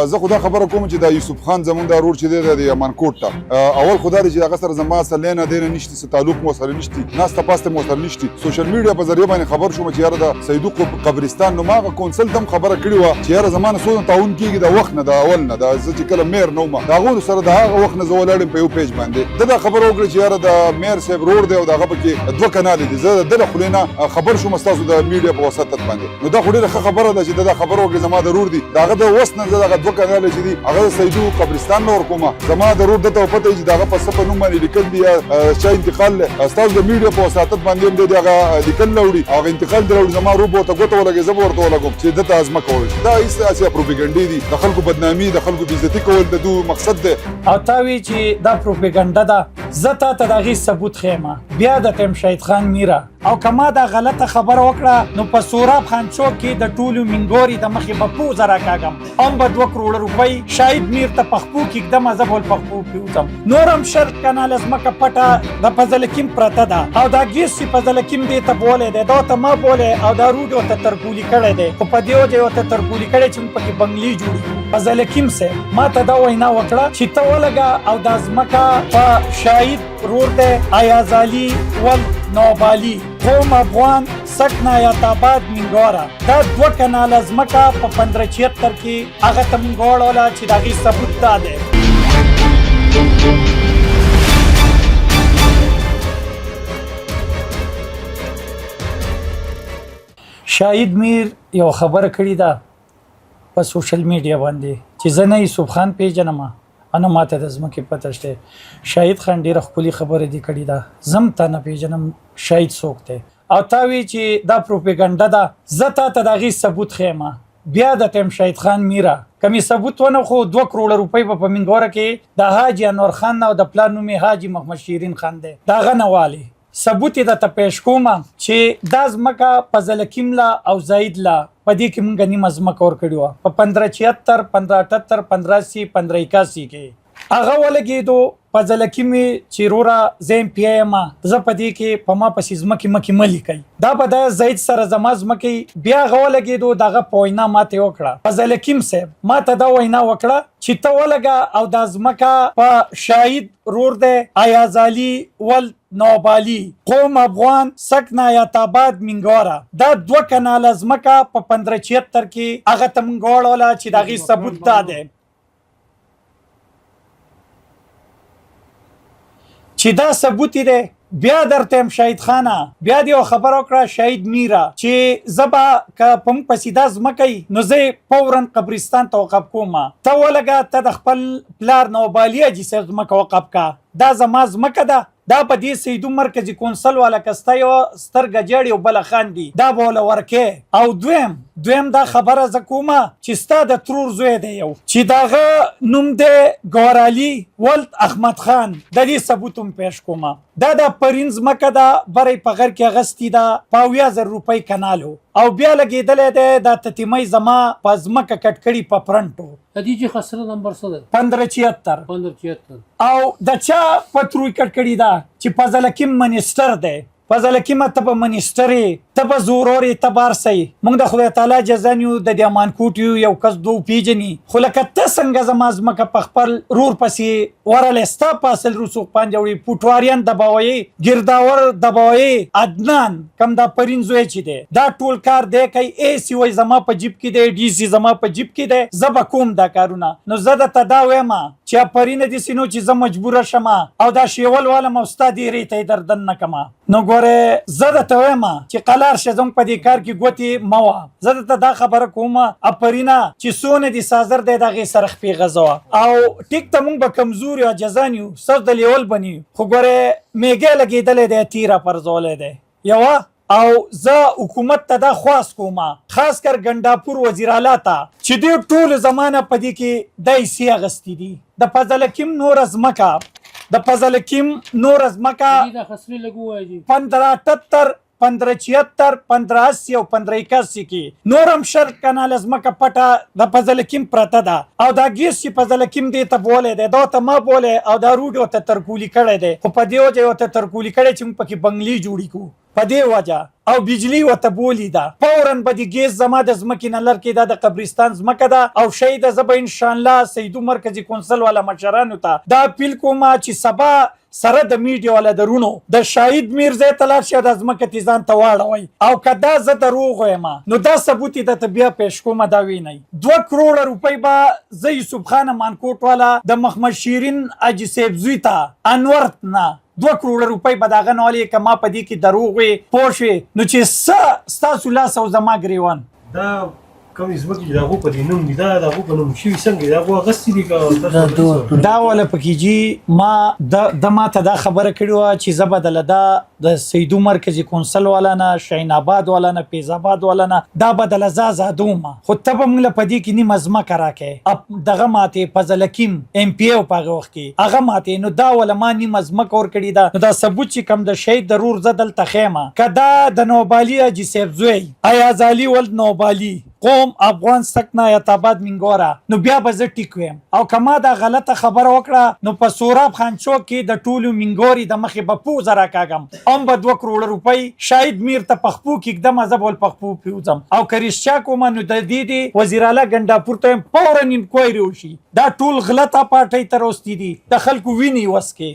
زه خو دا خبره کوم چې دا یوسف خان زمونږ دا رور چې دی د امانکوټ ته اول خو دا دی چې هغه سره زما سره لینا دینا نشته څه تعلق مو سره نشته ناسته پاسته مو سره نشته سوشل میډیا په ذریعه باندې خبر شوم چې یاره د صیدو قبرستان نو ما کونسل تم خبره کړې وه چې یاره زما نه څونه تعاون کېږي د وخت نه د اول نه دا زه چې کله میر نه وم د هغو سره د هغه وخت نه زه ولاړم په یو پیج باندې ده دا خبره وکړه چې یاره د میر صاحب رور دی او د هغه پکې دوه کنالې دي زه د ده له خولې نه خبر شوم ستاسو د میډیا په وساطت باندې نو دا خو ډېره ښه خبره ده چې ده دا خبره وکړې زما د رور دي د هغه د وس نه زه دغه دوه کناله چې دي هغه د صیدو قبرستان نه ورکومه زما د رور دته پته چې د هغه په څه په نوم باندې لیکل دي یا چا انتقال ستاسو د میډیا په وساطت باندې هم دی هغه لیکل نه وړي هغه انتقال دی راوړي زما رور به ورته ګوته ولګي زه به ورته ولګوم چې دته ازمکه وړي دا هېڅ داسې پروپیګنډې دي د خلکو بدنامي د خلکو بېعزتي کول د دوی مقصد دی او تا وی چې دا پروپیګنډه ده زه تا ته د هغې ثبوت ښیم بیا درته یم شهید خان میره او که ما دا غلطه خبره وکړه نو په سوراب خانچوک کې د ټولو مینګوري د مخې به پوزه راکاږم هم به 2 کروړه روپۍ شهید میر ته پخپو کږدم زه به پخپو پریوځم نور هم شرط کناله ځمکه پټه د فضلکیم پرته ده او دا ګیس چې فضلکیم دې ته بولی دی دا ورته ما بولی او دا روډ ورته ترکولي کړی دی خو په دې وجه یې ورته ترکولي کړی چې موږ پکې بنګلې جوړې کړو فضلکیم صاحب ما ته دا وینا وکړه چې ته ولګه او دا ځمکه په شهید رور دی ایازالي ول نوبالي قوم افغان سکنایت آباد منګوره دا 2 کناله ځمکه په 1576 کې هغه ته موږ وړوله چې د هغې ثبوت دا دی شهید میر یو خبره کړې ده په سوشل میډیا باندې چې زه نه یوسف خان پیژنم انا ماته د ځمکې پته شته شهید خان ډېره ښکلې خبره دې کړې ده زم تا نه پیژنم شهید څوک دی او تا وی چې دا پروپیګنډه ده زه تا ته د هغې ثبوت ښیم بیا درته یم شهید خان میره که مې ثبوت ونه خو 2 کروړه روپۍ به په منګوره کې د حاجي انور خان نه او د پلار نوم یې حاجي محمد شیرین خان دی د هغه نه والي ثبوت یې درته پیش کوم چې دا ځمکه په فضلکیم له او زاید له په دې کې موږ نیمه ځمکه ورکړې وه په 1576 1578 1580 1581 کې هغه ولګېدو فضلکیم چې روره زه یم پی یم زه په دې کې په ما پسې ځمکې مکې مه لیکئ دا به د زید سره زما ځمکې بیا هغه ولګېدو د هغه په وینا ماته وکړه فضلکیم صاحب ما ته دا وینا وکړه چې ته ولګه او دا ځمکه په شهید رور دی ایازالي ول نوبالي قوم افغان سکنایت آباد منګوره دا 2 کناله ځمکه په 1576 کې هغه ته موږ وړوله چې د هغې ثبوت دا دی چې دا ثبوت دی بیا درته یم شهید خانه بیا دې یو خبره وکړه شهید میره چې زه به که په موږ پسې دا ځمکه نو زه فورا قبرستان ته وقف کوم ته ولګه ته د خپل پلار نوبالي حاجي صاحب ځمکه وقف کا دا زما ځمکه ده دا په دې سیدو مرکزي کونسل والا کسته یو سترګه جړې او بله خاندي دا به وله ورکې او دویم دا خبره زه کومه چې ستا د ترور زوی دی یو چې د هغه نوم دی ګورالي ولد احمد خان د دې ثبوت هم پیش کومه دا د پرین ځمکه ده بری په غر کې اخیستې ده په 80,000 روپۍ کنالو او بیا لګېدلی دی دا تتیمۍ زما په ځمکه کټ کړي په پرنټو خدیجه خسره نمبر څه ده 1576 او د چا پتروي کټ کړي ده چې فضلکیم منیسټر دی فضلکیم ته به منیسټرې ته به زورورې ته به هر څه موږ د خدای تعالی جزان یو د دې امانکوټ یو کس دو پیژني خو لکه ته څنګه زما ځمکه په خپل رور پسې ورلی ستا په اصل رسوخ باندې وړي پوټواریان دباویې ګرداور دباویې عدنان کم دا پرین زوی چې دی دا ټول کار دی کوي اے سی وای زما په جیب کې دی ډي سی زما په جیب کې دی زه به کوم دا کارونه نو زه درته دا وایم چې پرینه داسې نو چې زه مجبوره شم او دا شیول والم او ستا ډېرې ته یې دردن نه کړم نو ګورې زه درته وایم چې قلار شه زموږ په دې کار کې ګوتې مه وه زه درته دا خبره کوم اپرینه چې څونه دې سازر دی د هغې سره خپې غځوه او ټیک ته موږ به کمزور یو عجزان یو سر د لیول بني خو ګورې میږی لګېدلی دی تیره پرځولی دی یوه او زه حکومت ته دا خواست کوم خاص کر ګنډاپور وزیراعلی ته چې دې ټول زمانه په دې کې د حصې اخیستې دي د فضلکیم نور ځمکه د فضلکیم نور ځمکه 1578 1576 1580 او 1581 کې نور هم شرط کناله ځمکه پټه د فضلکیم پرته ده او دا ګیس چې فضلکیم دې ته بولی دی دا ورته ما بولی او دا روډ ورته ترکولي کړی دی خو په دې وجه یې ورته ترکولي کړی چې موږ پکې بنګلې جوړې کړو په دې وجه او بجلی وته بولی دا فورا به د ګیس زما د ځمکې نه لرکې دا د قبرستان ځمکه ده او شهید زه به انشاءالله سیدو مرکزي کونسل والا مشرانو ته دا اپیل کوم چې سبا سره د میډیا والا درونو د شهید میرزا تلار شه د ځمکه تیزان ته واړوي او کدا زه دروغ وایم نو دا ثبوت د طبيعه پیش کوم دا ویني 2 کروڑ روپۍ به زه یوسف خان مانکوټ والا د محمد شیرین اجي سیب زویتا انور نه 2 کروڑ روپۍ به داغه نولې کما په دې کې دروغ وي پوښي نو چې ستاسو لاس او زما ګریوان دا کوم ځمکې چې د هغو په دې نوم دي دا د هغو په نوم شوي څنګه د هغو اخیستي دي که دا ولا پکې جي ما د ماته دا خبره کړې وه چې زه به دله دا د سیدو مرکزي کونسل والا نه شاهین آباد والا نه فیض آباد والا نه دا به دله زادوم خو ته به موږ له په دې کې نیمه ځمکه راکړې دغه ماتې فضل حکیم ایم پی او په هغه وخت کې هغه ماتې نو دا ولا ما نیمه ځمکه ورکړې ده نو دا ثبوت چې کوم د شهید ضرور زه دلته ښیمه که دا د نوبالي حاجي صاحب زوی ایاز علي ولد نوبالي قوم افغان سکنا یتاباد منګورا نو بیا به زه ټیک ویم او کما دا غلطه خبره وکړه نو په سوراب خانچوک کې د ټولو منګوري د مخې به پوزه راکاږم هم به 2 کروڑ روپۍ شاهد میر ته پخپو کې اقدم زه بول پخپو پیوځم او کریشچا کوم نو د دې وزیر اعلی ګنډاپور ته فورا انکوایري وشي دا ټول غلطه پارټۍ تر اوستی دي د خلکو ویني وسکه